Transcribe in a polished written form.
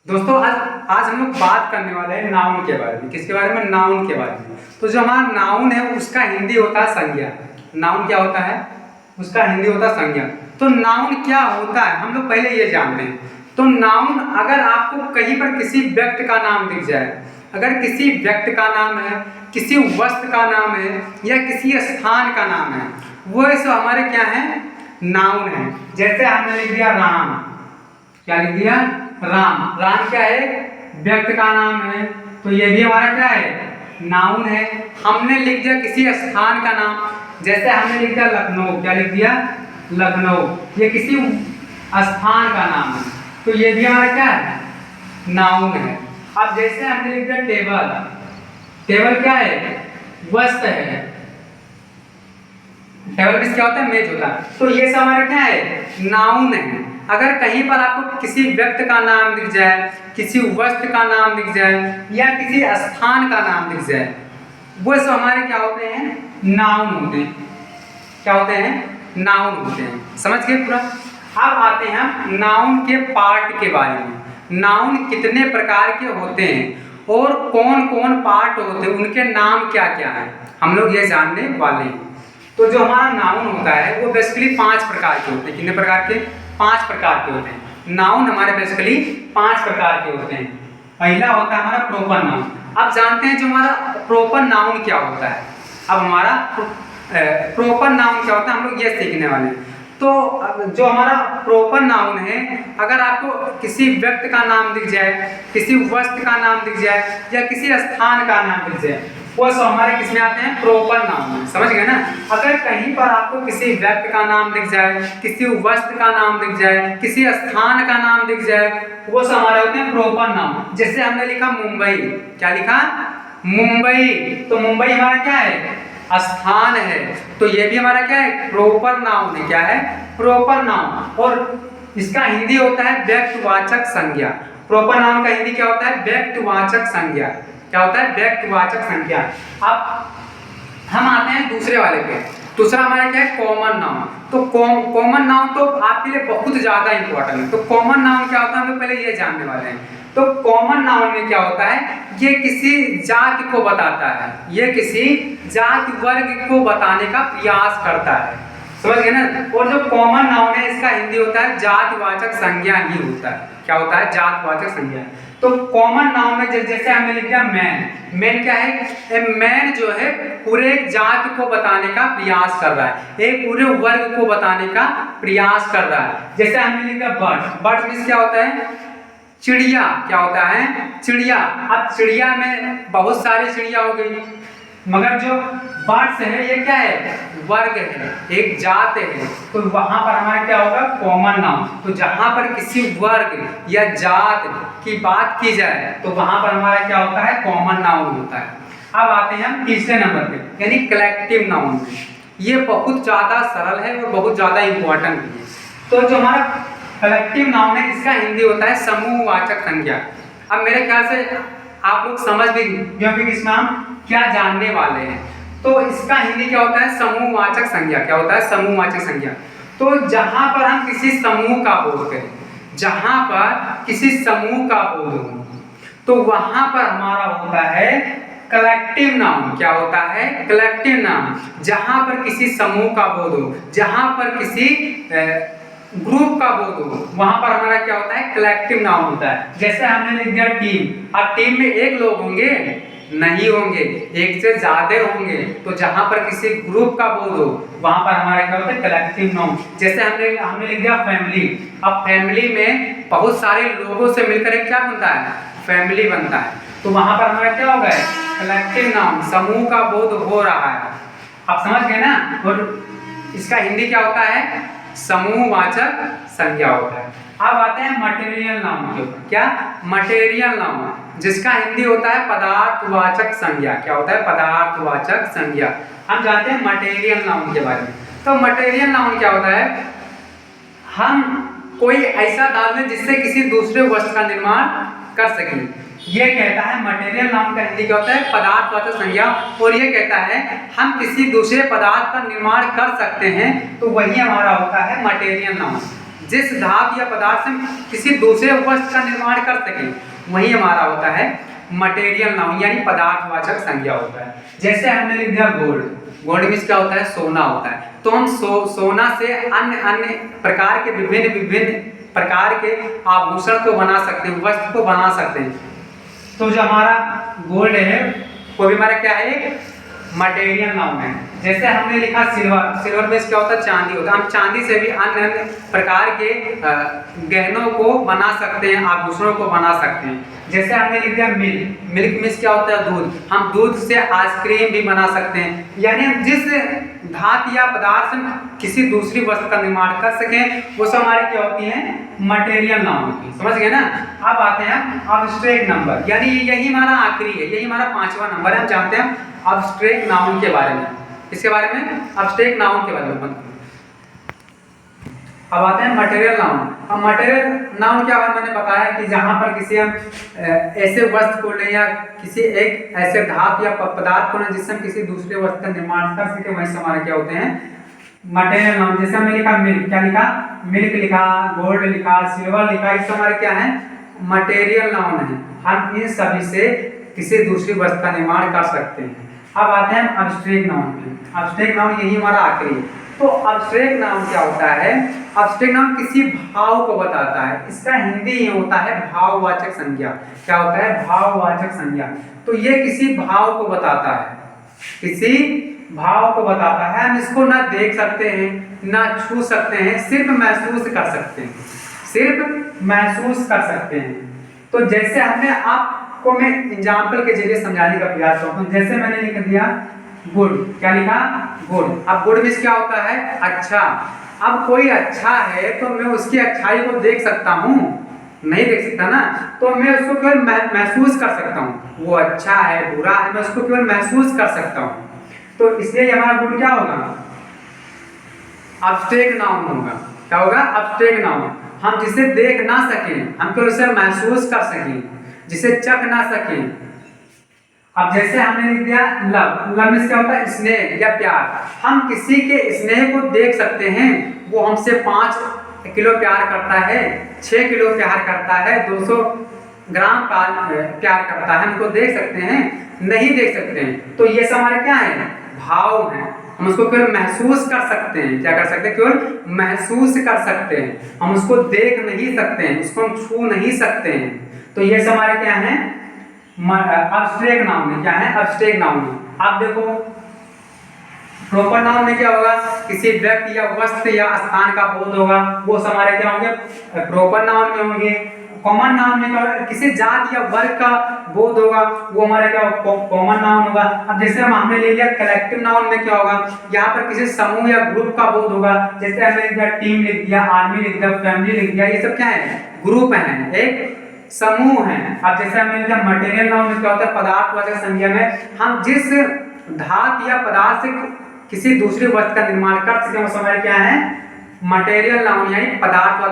दोस्तों आज हम लोग बात करने वाले हैं नाउन के बारे में। किसके बारे में? नाउन के बारे में। तो जो हमारा नाउन है उसका हिंदी होता है संज्ञा। नाउन क्या होता है? उसका हिंदी होता है संज्ञा। तो नाउन क्या होता है हम लोग पहले ये जानते हैं। तो नाउन, अगर आपको कहीं पर किसी व्यक्ति का नाम दिख जाए, अगर किसी व्यक्ति का नाम है, किसी वस्तु का नाम है या किसी स्थान का नाम है, वो सब हमारे क्या है? नाउन है। जैसे हमने लिख दिया राम। क्या लिख दिया? राम। राम क्या है? व्यक्ति का नाम है, तो ये भी हमारा क्या है? नाउन है। हमने लिख दिया किसी स्थान का नाम, जैसे हमने लिख दिया लखनऊ। क्या लिख दिया? लखनऊ। ये किसी स्थान का नाम है, तो ये भी हमारा क्या है? नाउन है। अब जैसे हमने लिख दिया टेबल। टेबल क्या है? वस्तु है। टेबल भी क्या होता है? मेज होता है। तो ये सब हमारा क्या है? नाउन है। अगर कहीं पर आपको किसी व्यक्ति का नाम दिख जाए, किसी वस्तु का नाम दिख जाए या किसी स्थान का नाम दिख जाए, वो सब हमारे क्या होते हैं? नाउन होते हैं। क्या होते हैं? नाउन होते हैं। समझ गए पूरा? अब आते हैं हम नाउन के पार्ट के बारे में। नाउन कितने प्रकार के होते हैं और कौन कौन पार्ट होते हैं, उनके नाम क्या क्या है, हम लोग ये जानने वाले हैं। तो जो हमारा नाउन होता है वो बेसिकली 5 प्रकार के होते हैं। कितने प्रकार के? 5 प्रकार के होते हैं। नाउन हमारे बेसिकली 5 प्रकार के होते हैं। पहला होता है हमारा प्रॉपर नाउन। अब जानते हैं जो हमारा प्रॉपर नाउन क्या होता है। अब हमारा प्रॉपर नाउन क्या होता है हम लोग ये सीखने वाले हैं। तो जो हमारा प्रॉपर नाउन है, अगर आपको किसी व्यक्ति का नाम दिख जाए, किसी वस्तु का नाम दिख जाए या किसी स्थान का नाम दिख जाए, वो सब हमारे किसमें आते हैं? प्रॉपर नाउन में। समझ गए ना? अगर कहीं पर आपको किसी व्यक्ति का नाम दिख जाए, किसी वस्तु का नाम दिख जाए, किसी स्थान का नाम दिख जाए, वो सब हमारे होते हैं प्रॉपर नाउन। जैसे हमने लिखा मुंबई। क्या लिखा? मुंबई। तो मुंबई हमारा क्या है? स्थान है। तो ये भी हमारा क्या है? प्रॉपर नाउन है। क्या है? Proper noun. और इसका हिंदी होता है व्यक्तिवाचक संज्ञा। प्रॉपर नाउन का हिंदी क्या होता है? व्यक्तिवाचक संज्ञा। क्या होता है? व्यक्तिवाचक संज्ञा। अब हम आते हैं दूसरे वाले पे। दूसरा हमारा क्या है? Common noun. तो कॉमन नाउन तो आपके लिए बहुत ज्यादा इंपॉर्टेंट है। तो कॉमन नाउन क्या होता है हम लोग पहले ये जानने वाले हैं। तो कॉमन नाउन में क्या होता है? ये किसी जाति को बताता है, ये किसी जाति वर्ग को बताने का प्रयास करता है। समझ गए ना? और जो कॉमन नाउन है इसका हिंदी होता है जातिवाचक संज्ञा ही होता है। क्या होता है? जातिवाचक संज्ञा। तो कॉमन नाउन में जैसे हमने लिख दिया मैन। मैन क्या है? मैन जो है पूरे जाति को बताने का प्रयास कर रहा है, एक पूरे वर्ग को बताने का प्रयास कर रहा है। जैसे हमने लिख दिया बर्ड्स। बर्ड्स मींस क्या होता है? चिड़िया। क्या होता है? चिड़िया। अब चिड़िया में बहुत सारी चिड़िया हो गई, मगर जो बर्ड्स है ये क्या है? वर्ग है, एक जात है। तो वहां पर हमारा क्या होगा? Common noun. तो जहां पर किसी वर्ग या जात की बात की जाए तो वहां पर हमारा क्या होता है? कॉमन नाउन होता है। अब आते हैं हम तीसरे नंबर पे, यानी कलेक्टिव नाउन में। ये बहुत ज्यादा सरल है और बहुत ज्यादा इंपॉर्टेंट भी है। तो जो हमारा कलेक्टिव नाउन है इसका हिंदी होता है समूहवाचक संज्ञा। अब मेरे ख्याल से आप लोग समझ भी, क्योंकि इसमें हम क्या जानने वाले हैं। तो इसका हिंदी क्या होता है? समूहवाचक संज्ञा। क्या होता है? समूहवाचक संज्ञा। तो जहां पर हम किसी समूह का बोध करें, जहां पर किसी समूह का बोध हो, तो वहां पर हमारा होता है कलेक्टिव नाउन। क्या होता है? Collective noun. जहां पर किसी समूह का बोध हो, जहां पर किसी ग्रुप का बोध हो, वहां पर हमारा क्या होता है? कलेक्टिव नाउन होता है। जैसे हमने लिख दिया टीम। अब टीम में एक लोग होंगे? नहीं होंगे, एक से ज्यादा होंगे। तो जहां पर किसी ग्रुप का बोध हो वहां पर हमारा क्या होता है? Collective noun. जैसे हमने लिख दिया फैमिली। अब फैमिली में बहुत सारे लोगों से मिलकर एक क्या बनता है? फैमिली बनता है। तो वहां पर हमारा क्या होगा? कलेक्टिव नाउन, समूह का बोध हो रहा है। आप समझ गए ना? और इसका हिंदी क्या होता है? समूहवाचक संज्ञा होता है। अब आते हैं मटेरियल नाउन के ऊपर। क्या? मटेरियल नाउन, जिसका हिंदी होता है पदार्थवाचक संज्ञा। क्या होता है? पदार्थवाचक संज्ञा। हम जानते हैं मटेरियल नाउन के बारे में। तो मटेरियल नाउन क्या होता है? हम कोई ऐसा डाल दें जिससे किसी दूसरे वस्तु का निर्माण कर सकें, ये कहता है मटेरियल नाउन का हिंदी क्या होता है? पदार्थवाचक संज्ञा। और ये कहता है हम किसी दूसरे पदार्थ का निर्माण कर सकते हैं, तो वही हमारा होता है मटेरियल नाउन। जिस धातु या पदार्थ से किसी दूसरे वस्तु का निर्माण कर सके, वही हमारा होता है मटेरियल नाउन, यानी पदार्थवाचक संज्ञा होता है। जैसे हमने लिख दिया गोल्ड, गोल्ड मीन्स क्या होता है, सोना होता है। तो हम सोना से अन्य अन्य प्रकार के विभिन्न प्रकार के आभूषण को बना सकते हैं, वस्त्र को बना सकते हैं। तो जो हमारा गोल्ड है वो भी हमारा क्या है, एक मटेरियल नाउन है। जैसे हमने लिखा सिल्वर, सिल्वर में क्या होता है, चांदी होता है। हम चांदी से भी अन्य अन्य प्रकार के गहनों को बना सकते हैं, आभूषणों को बना सकते हैं। जैसे हमने लिख दिया मिल्क, मिल्क मीन्स क्या होता है, दूध। हम दूध से आइसक्रीम भी बना सकते हैं। यानी हम जिस धातु या पदार्थ से किसी दूसरी वस्तु का निर्माण कर सकें, वो सब हमारी क्या होती है, मटेरियल नाउन होती है। समझ गए ना। अब आते हैं अब्स्ट्रैक्ट नंबर, यानी यही हमारा आखिरी है, यही हमारा 5वां नंबर है। हम जानते हैं अब्स्ट्रैक्ट नाउन के बारे में, इसके बारे में, अब्स्ट्रैक्ट नाउन के बारे में। अब आते हैं मटेरियल नाउन। अब मटेरियल नाउन क्या है, मैंने बताया कि जहाँ पर किसी हम ऐसे वस्तु को लें या किसी एक ऐसे धातु या पदार्थ को लें जिससे हम किसी दूसरे वस्तु का निर्माण कर सके, वही हमारे क्या होते हैं, मटेरियल नाउन। जैसे हमने लिखा मिल्क, क्या लिखा, मिल्क लिखा, गोल्ड लिखा, सिल्वर लिखा, इस हमारे क्या है, मटेरियल नाउन है। हम इन सभी से किसी दूसरी वस्तु का निर्माण कर सकते हैं। अब आते हैं अब्स्ट्रैक्ट नाउन पे। अब्स्ट्रैक्ट नाउन यही हमारा आखिरी है। तो अब्स्ट्रैक्ट नाउन क्या होता है, अब्स्ट्रैक्ट नाउन किसी भाव को बताता है। इसका हिंदी ये होता है भाववाचक संज्ञा। क्या होता है, भाववाचक संज्ञा। तो ये किसी भाव को बताता है, किसी भाव को बताता है। हम इसको ना देख सकते हैं, ना छू सकते हैं, सिर्फ महसूस कर सकते हैं, सिर्फ महसूस कर सकते हैं। तो जैसे हमने आपको मैं एग्जाम्पल के जरिए समझाने का प्रयास करता हूँ। जैसे मैंने लिख दिया गुड, क्या लिखा, गुड। अब गुड मीन्स क्या होता है, अच्छा। अब कोई अच्छा है तो मैं उसकी अच्छाई को देख सकता हूँ, नहीं देख सकता ना, तो मैं उसको केवल महसूस कर सकता हूँ। वो अच्छा है, बुरा है, मैं उसको केवल महसूस कर सकता हूँ। तो इसलिए हमारा गुड क्या होगा, अब्स्ट्रैक्ट नाउन होगा। क्या होगा, अब्स्ट्रैक्ट नाउन। हम जिसे देख ना सकें, हम केवल उसे महसूस कर सकें, जिसे चख ना सकें। अब जैसे हमने लिख दिया लव, लव मीन्स क्या होता है, स्नेह या प्यार। हम किसी के स्नेह को देख सकते हैं, वो हमसे 5 किलो प्यार करता है, 6 किलो प्यार करता है, 200 ग्राम प्यार करता है, हमको देख सकते हैं, नहीं देख सकते हैं। तो ये सब हमारे क्या है, भाव हैं। हम उसको केवल महसूस कर सकते हैं। क्या कर सकते हैं, केवल महसूस कर सकते हैं। हम उसको देख नहीं सकते हैं, उसको हम छू नहीं सकते हैं। तो ये सब हमारे क्या है, अब्स्ट्रैक्ट नाउन में। क्या है, अब्स्ट्रैक्ट नाउन में। आप देखो प्रॉपर नाउन में क्या होगा, किसी व्यक्ति या वस्तु या स्थान का बोध होगा, वो हमारे क्या होंगे, प्रॉपर नाउन में होंगे। कॉमन नाउन में क्या होगा, किसी जाति या वर्ग का बोध होगा, वो हमारा क्या कॉमन नाउन होगा। अब जैसे हमने ले लिया कलेक्टिव नाउन में क्या होगा, यहाँ पर किसी समूह या ग्रुप का बोध होगा। जैसे हमने लिख दिया टीम लिख दिया, आर्मी लिख दिया, फैमिली लिख दिया, ये सब क्या है, ग्रुप है, एक समूह है। अब जैसे हमने लिखा मटेरियल नाउन में क्या होता है, पदार्थवाचक संज्ञा में हम जिस धातु या पदार्थ से किसी दूसरी वस्तु का निर्माण कर सके, वो हमारे क्या है, मटेरियल नाउन यानी पदार्थवाचक